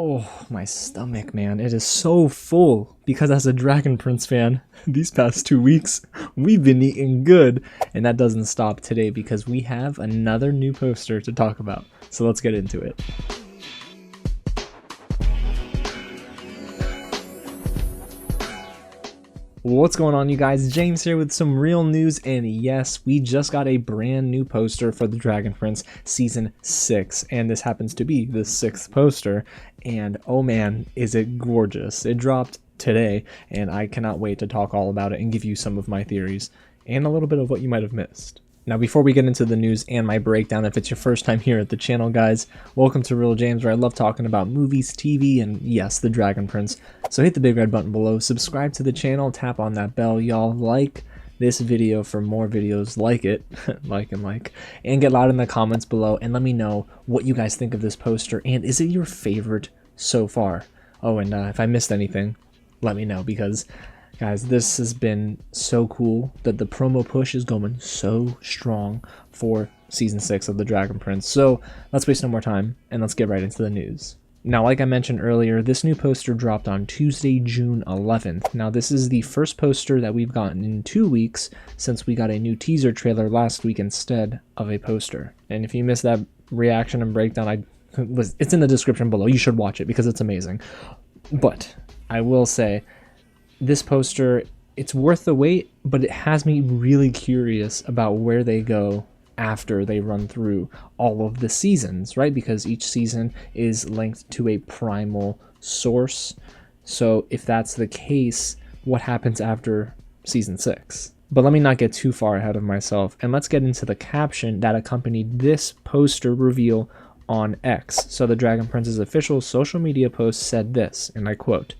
Oh, my stomach, man. It is so full because as a Dragon Prince fan, these past 2 weeks, we've been eating good. And that doesn't stop today because we have another new poster to talk about. So let's get into it. What's going on, you guys? James here with some real news, and yes, we just got a brand new poster for the Dragon Prince Season 6, and this happens to be the 6th poster, and oh man, is it gorgeous. It dropped today, and I cannot wait to talk all about it and give you some of my theories, and a little bit of what you might have missed. Now, before we get into the news and my breakdown, if it's your first time here at the channel, guys, welcome to Real James, where I love talking about movies, TV, and yes, the Dragon Prince. So hit the big red button below, subscribe to the channel, tap on that bell, y'all. Like this video for more videos like it, and get loud in the comments below, and let me know what you guys think of this poster, and is it your favorite so far? Oh, and if I missed anything, let me know, because guys, this has been so cool that the promo push is going so strong for Season 6 of The Dragon Prince. So let's waste no more time and let's get right into the news. Now, like I mentioned earlier, this new poster dropped on Tuesday, June 11th. Now, this is the first poster that we've gotten in 2 weeks since we got a new teaser trailer last week instead of a poster. And if you missed that reaction and breakdown, it's in the description below. You should watch it because it's amazing. But I will say, this poster, it's worth the wait, but it has me really curious about where they go after they run through all of the seasons, right? Because each season is linked to a primal source. So if that's the case, what happens after Season 6? But let me not get too far ahead of myself, and let's get into the caption that accompanied this poster reveal on X. So the Dragon Prince's official social media post said this, and I quote,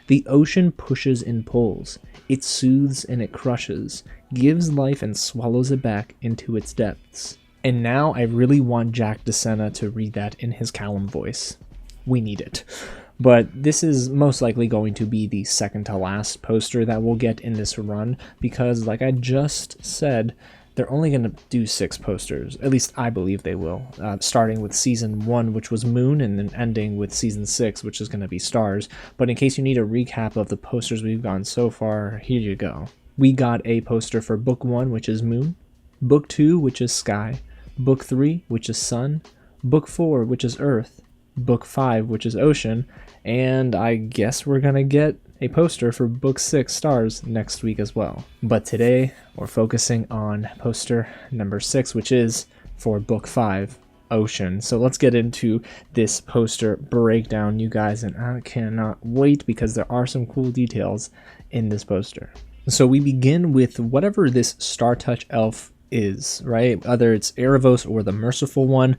"The ocean pushes and pulls, it soothes and it crushes, gives life and swallows it back into its depths." And now I really want Jack DeSena to read that in his Callum voice. We need it. But this is most likely going to be the second to last poster that we'll get in this run, because like I just said, they're only going to do 6 posters. At least I believe they will. Starting with Season 1, which was Moon, and then ending with Season 6, which is going to be Stars. But in case you need a recap of the posters we've gotten so far, here you go. We got a poster for Book 1, which is Moon. Book 2, which is Sky. Book 3, which is Sun. Book 4, which is Earth. Book 5, which is Ocean. And I guess we're going to get a poster for Book 6 Stars next week as well. But today we're focusing on poster number 6, which is for Book 5, Ocean. So let's get into this poster breakdown, you guys, and I cannot wait because there are some cool details in this poster. So we begin with whatever this Star Touch elf is, right? Whether it's Ehasz or the Merciful One,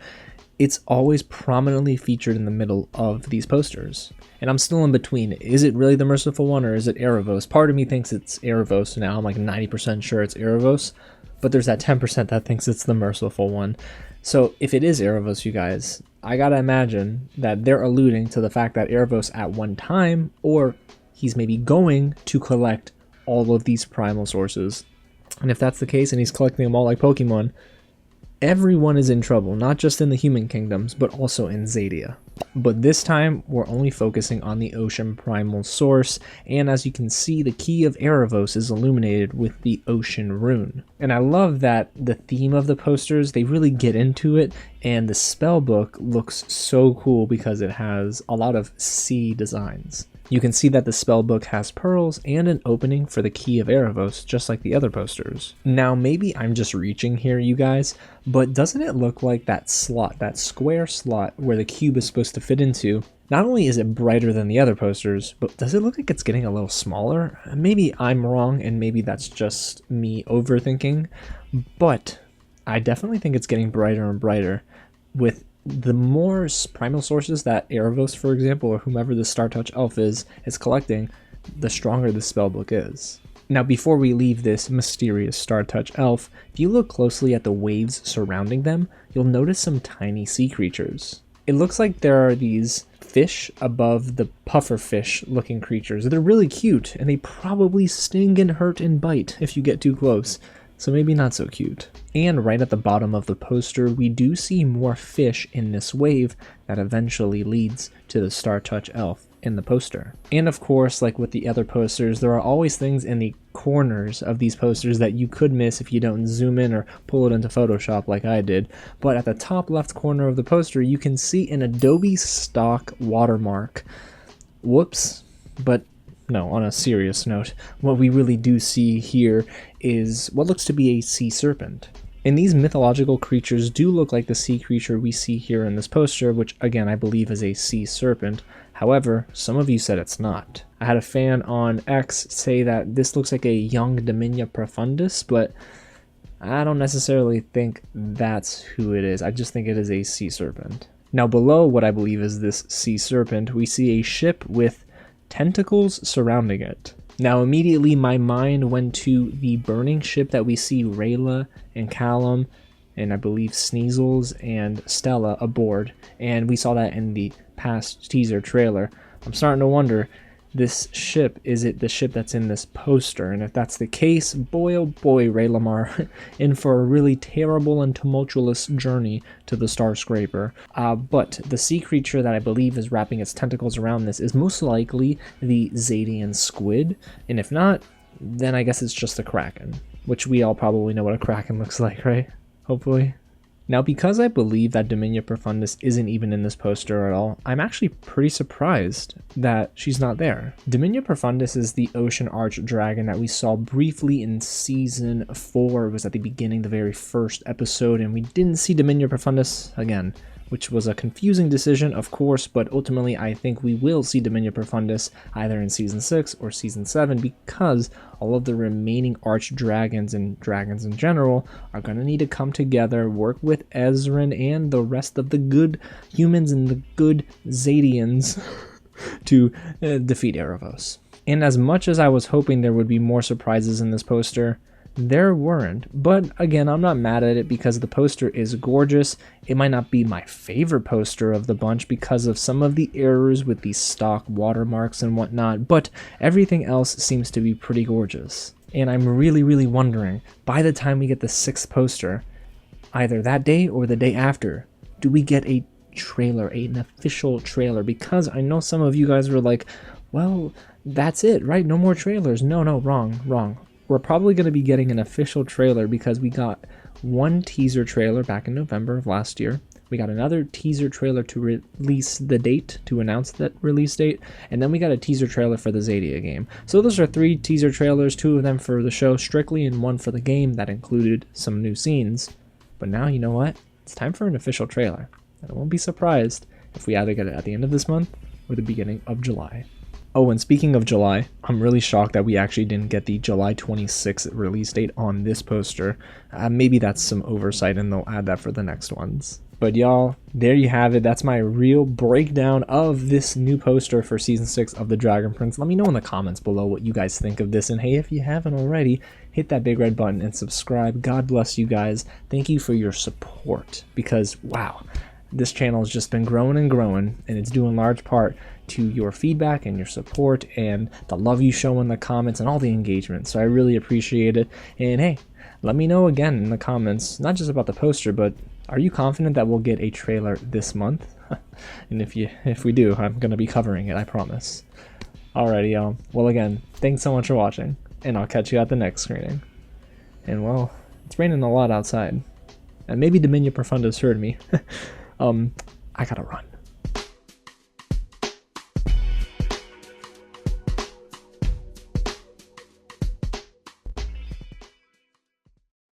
it's always prominently featured in the middle of these posters. And I'm still in between. Is it really the Merciful One or is it Ehasz? Part of me thinks it's Ehasz now. I'm like 90% sure it's Ehasz. But there's that 10% that thinks it's the Merciful One. So if it is Ehasz, you guys, I gotta imagine that they're alluding to the fact that Ehasz at one time, or he's maybe going to collect all of these primal sources. And if that's the case and he's collecting them all like Pokemon, everyone is in trouble, not just in the human kingdoms, but also in Zadia. But this time, we're only focusing on the ocean primal source, and as you can see, the key of Ehasz is illuminated with the ocean rune. And I love that the theme of the posters, they really get into it, and the spell book looks so cool because it has a lot of sea designs. You can see that the spellbook has pearls and an opening for the key of Ehasz, just like the other posters. Now, maybe I'm just reaching here, you guys, but doesn't it look like that slot, that square slot where the cube is supposed to fit into? Not only is it brighter than the other posters, but does it look like it's getting a little smaller? Maybe I'm wrong, and maybe that's just me overthinking, but I definitely think it's getting brighter and brighter with the more primal sources that Ehasz, for example, or whomever the Star Touch elf is collecting, the stronger the spellbook is. Now, before we leave this mysterious Star Touch elf, if you look closely at the waves surrounding them, you'll notice some tiny sea creatures. It looks like there are these fish above the pufferfish looking creatures. They're really cute, and they probably sting and hurt and bite if you get too close. so maybe not so cute. And right at the bottom of the poster, we do see more fish in this wave that eventually leads to the Star Touch elf in the poster. And of course, like with the other posters, there are always things in the corners of these posters that you could miss if you don't zoom in or pull it into Photoshop like I did. But at the top left corner of the poster, you can see an Adobe stock watermark. Whoops. But no, on a serious note, what we really do see here is what looks to be a sea serpent. And these mythological creatures do look like the sea creature we see here in this poster, which again I believe is a sea serpent. However, some of you said it's not. I had a fan on X say that this looks like a young Dominia profundus, but I don't necessarily think that's who it is. I just think it is a sea serpent. Now below what I believe is this sea serpent, we see a ship with tentacles surrounding it. Now immediately my mind went to the burning ship that we see Rayla and Callum and I believe Sneasels and Stella aboard, and we saw that in the past teaser trailer. I'm starting to wonder, this ship, is it the ship that's in this poster? And if that's the case, boy oh boy, Ray Lamar in for a really terrible and tumultuous journey to the Star Scraper. But the sea creature that I believe is wrapping its tentacles around this is most likely the Zadian squid, and if not, then I guess it's just a kraken, which we all probably know what a kraken looks like, right? Hopefully. Now, because I believe that Dominia Profundus isn't even in this poster at all, I'm actually pretty surprised that she's not there. Dominia Profundus is the ocean arch dragon that we saw briefly in season 4. It was at the beginning, the very first episode, and we didn't see Dominia Profundus again, which was a confusing decision, of course, but ultimately I think we will see Dominia Profundus either in Season 6 or Season 7 because all of the remaining arch dragons and dragons in general are going to need to come together, work with Ezran and the rest of the good humans and the good Zadians to defeat Erebos. And as much as I was hoping there would be more surprises in this poster, there weren't, but again, I'm not mad at it because the poster is gorgeous. It might not be my favorite poster of the bunch because of some of the errors with the stock watermarks and whatnot, but everything else seems to be pretty gorgeous. And I'm really wondering, by the time we get the 6th poster, either that day or the day after, do we get a trailer, an official trailer? Because I know some of you guys were like, well, that's it, right? No more trailers. No, wrong. We're probably going to be getting an official trailer because we got one teaser trailer back in November of last year. We got another teaser trailer to release the date, to announce that release date, and then we got a teaser trailer for the Zadia game. So those are 3 teaser trailers, 2 of them for the show strictly and 1 for the game that included some new scenes. But now, you know what? It's time for an official trailer. And I won't be surprised if we either get it at the end of this month or the beginning of July. Oh, and speaking of July, I'm really shocked that we actually didn't get the July 26th release date on this poster. Maybe that's some oversight and they'll add that for the next ones. But y'all, there you have it. That's my real breakdown of this new poster for Season 6 of The Dragon Prince. Let me know in the comments below what you guys think of this. And hey, if you haven't already, hit that big red button and subscribe. God bless you guys. Thank you for your support because, wow, this channel has just been growing and it's due in large part to your feedback and your support and the love you show in the comments and all the engagement. So I really appreciate it. And hey, let me know again in the comments, not just about the poster, but are you confident that we'll get a trailer this month? And if we do, I'm going to be covering it, I promise. Alrighty, y'all. Well, again, thanks so much for watching, and I'll catch you at the next screening. And well, it's raining a lot outside. And maybe Dominia Profundus heard me. I gotta run.